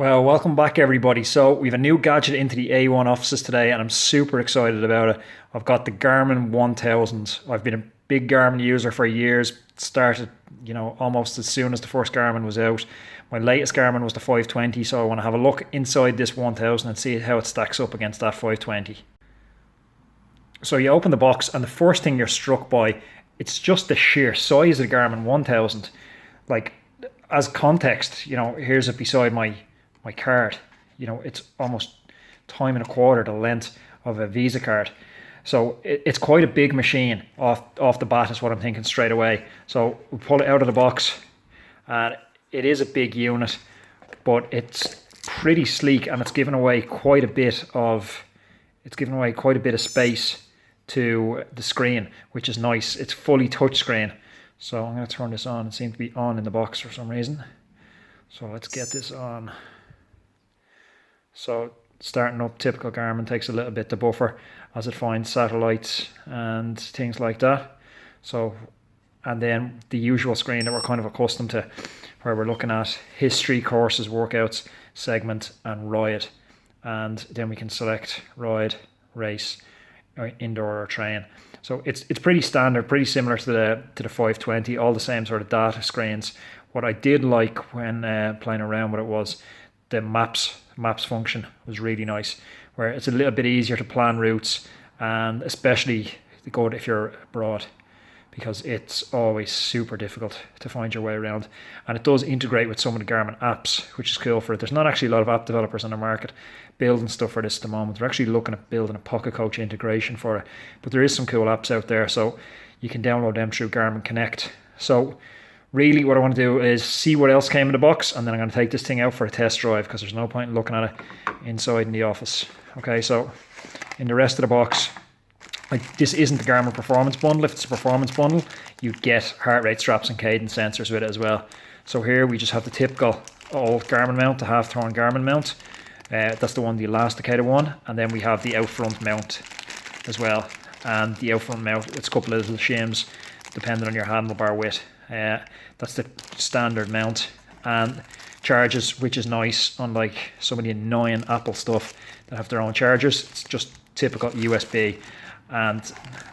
Well, welcome back everybody. So we have a new gadget into the A1 offices today and I'm super excited about it. I've got the Garmin 1000. I've been a big Garmin user for years. Started, almost as soon as the first Garmin was out. My latest Garmin was the 520, so I want to have a look inside this 1000 and see how it stacks up against that 520. So you open the box and the first thing you're struck by, it's just the sheer size of the Garmin 1000. Like, as context, here's it beside my card. It's almost time and a quarter the length of a Visa card. So it's quite a big machine off the bat is what I'm thinking straight away. So we pull it out of the box and it is a big unit, but it's pretty sleek and it's given away quite a bit of space to the screen, which is nice. It's fully touchscreen. So I'm going to turn this on. It seems to be on in the box for some reason. So let's get this on. So starting up, typical Garmin, takes a little bit to buffer as it finds satellites and things like that. So, and then the usual screen that we're kind of accustomed to, where we're looking at history, courses, workouts, segment, and ride. And then we can select ride, race, or indoor or train. So it's pretty standard, pretty similar to the 520, all the same sort of data screens. What I did like when playing around with it was the maps function was really nice, where it's a little bit easier to plan routes, and especially good if you're abroad, because it's always super difficult to find your way around. And it does integrate with some of the Garmin apps, which is cool for it. There's not actually a lot of app developers on the market building stuff for this at the moment. We're actually looking at building a Pocket Coach integration for it, but there is some cool apps out there, so you can download them through Garmin Connect. So really what I want to do is see what else came in the box, and then I'm going to take this thing out for a test drive, because there's no point in looking at it inside in the office. Okay, so in the rest of the box, this isn't the Garmin Performance Bundle. If it's a Performance Bundle, you get heart rate straps and cadence sensors with it as well. So here we just have the typical old Garmin mount, the half-thorn Garmin mount. That's the one, the elasticated one. And then we have the out front mount as well. And the out front mount, it's a couple of little shims depending on your handlebar width. That's the standard mount, and charges, which is nice, unlike some of the annoying Apple stuff that have their own chargers. It's just typical USB, and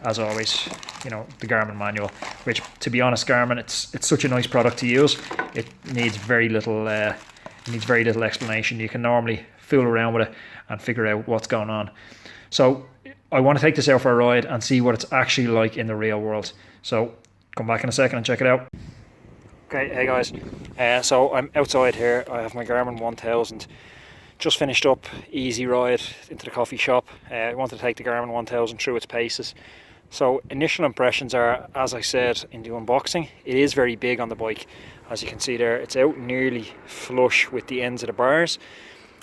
as always, the Garmin manual, which, to be honest, Garmin, it's such a nice product to use. It needs very little explanation. You can normally fool around with it and figure out what's going on. So I want to take this out for a ride and see what it's actually like in the real world. So come back in a second and check it out. Okay, hey guys, so I'm outside here. I have my Garmin 1000, just finished up, easy ride into the coffee shop. I wanted to take the Garmin 1000 through its paces. So initial impressions are, as I said in the unboxing, it is very big on the bike. As you can see there, it's out nearly flush with the ends of the bars,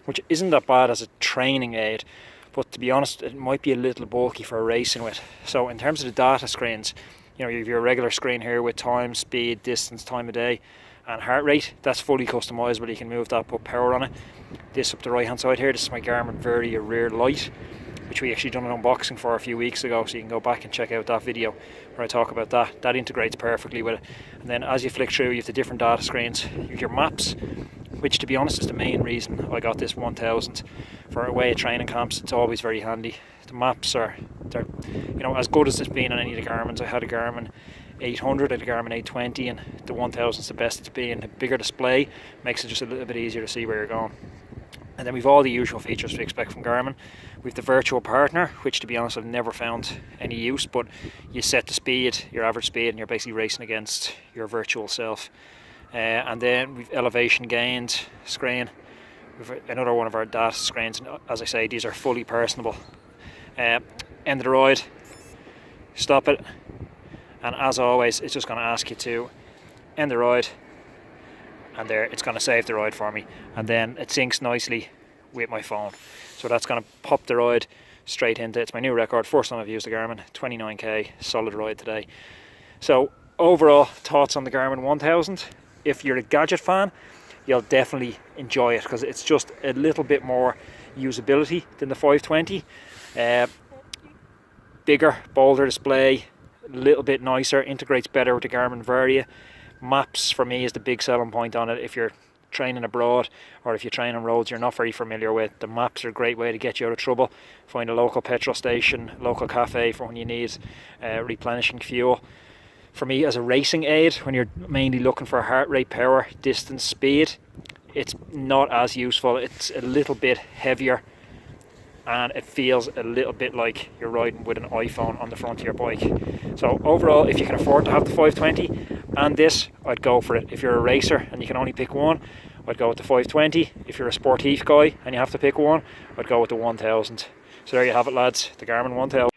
which isn't that bad as a training aid, but to be honest, it might be a little bulky for racing with. So in terms of the data screens, you have your regular screen here with time, speed, distance, time of day, and heart rate. That's fully customizable. You can move that, put power on it. This up the right hand side here, this is my Garmin Verdia rear light, which we actually done an unboxing for a few weeks ago, so you can go back and check out that video where I talk about that. That integrates perfectly with it. And then as you flick through, you have the different data screens. You have your maps, which, to be honest, is the main reason I got this 1000 for away at training camps. It's always very handy. The maps they're as good as it's been on any of the Garmins. I had a Garmin 800, a Garmin 820, and the 1000 is the best it's been. The bigger display makes it just a little bit easier to see where you're going. And then we've all the usual features we expect from Garmin. We've the virtual partner, which, to be honest, I've never found any use, but you set the speed, your average speed, and you're basically racing against your virtual self. And then we've elevation gained screen. We've another one of our data screens, and as I say, these are fully personable. End of the ride, stop it, and as always, it's just going to ask you to end the ride, and there, it's going to save the ride for me, and then it syncs nicely with my phone. So that's going to pop the ride straight into, it's my new record, first time I've used the Garmin, 29k, solid ride today. So overall, thoughts on the Garmin 1000. If you're a gadget fan, you'll definitely enjoy it, because it's just a little bit more usability than the 520. Bigger, bolder display, a little bit nicer, integrates better with the Garmin Varia. Maps for me is the big selling point on it. If you're training abroad, or if you train on roads you're not very familiar with, the maps are a great way to get you out of trouble. Find a local petrol station, local cafe for when you need replenishing fuel. For me, as a racing aid, when you're mainly looking for heart rate, power, distance, speed, it's not as useful. It's a little bit heavier, and it feels a little bit like you're riding with an iPhone on the front of your bike. So overall, if you can afford to have the 520 and this, I'd go for it. If you're a racer and you can only pick one, I'd go with the 520. If you're a sportif guy and you have to pick one, I'd go with the 1000. So there you have it, lads, the Garmin 1000.